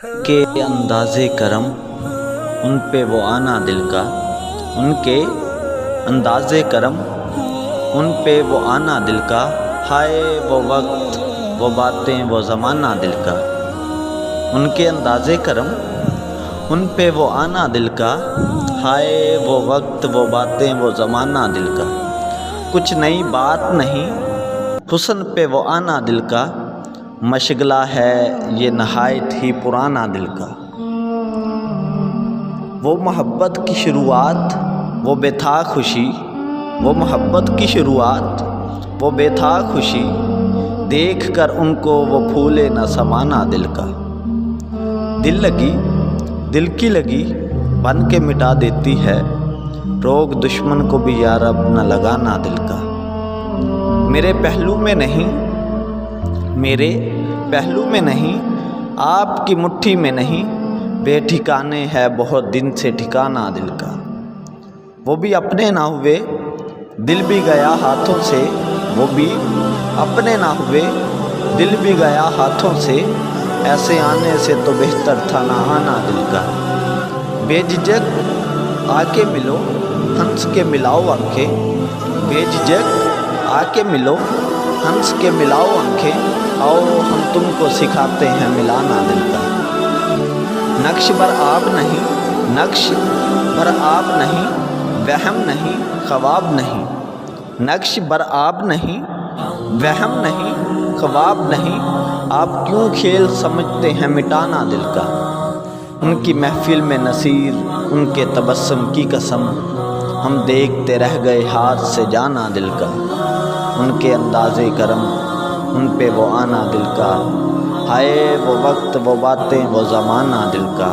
کے انداز کرم، ان پہ وہ آنا دل کا، ان کے انداز کرم، ان پہ وہ آنا دل کا، ہائے وہ وقت وہ باتیں وہ زمانہ دل کا، ان کے انداز کرم، ان پہ وہ آنا دل کا، ہائے وہ وقت وہ باتیں وہ زمانہ دل کا، کچھ نئی بات نہیں حسن پہ وہ آنا دل کا، مشغلہ ہے یہ نہایت ہی پرانا دل کا، وہ محبت کی شروعات وہ بے تھا خوشی، وہ محبت کی شروعات وہ بے تھا خوشی، دیکھ کر ان کو وہ پھولے نہ سمانا دل کا، دل لگی دل کی لگی بن کے مٹا دیتی ہے، روگ دشمن کو بھی یا رب نہ لگانا دل کا، میرے پہلو میں نہیں میرے پہلو میں نہیں آپ کی مٹھی میں نہیں، بے ٹھکانے ہے بہت دن سے ٹھکانا دل کا، وہ بھی اپنے نہ ہوئے دل بھی گیا ہاتھوں سے، وہ بھی اپنے نہ ہوئے دل بھی گیا ہاتھوں سے، ایسے آنے سے تو بہتر تھا نہ آنا دل کا، بے جھجک آ کے ملو ہنس کے ملاؤ آنکھیں، بے جھجک آ کے ملو ہنس کے ملاؤ آنکھیں، آؤ ہم تم کو سکھاتے ہیں ملانا دل کا، نقش بر آب نہیں نقش بر آب نہیں وہم نہیں خواب نہیں، نقش بر آب نہیں وہم نہیں خواب نہیں، آپ کیوں کھیل سمجھتے ہیں مٹانا دل کا، ان کی محفل میں نصیر ان کے تبسم کی قسم، ہم دیکھتے رہ گئے ہاتھ سے جانا دل کا، ان کے انداز کرم ان پہ وہ آنا دل کا، ہائے وہ وقت وہ باتیں وہ زمانہ دل کا۔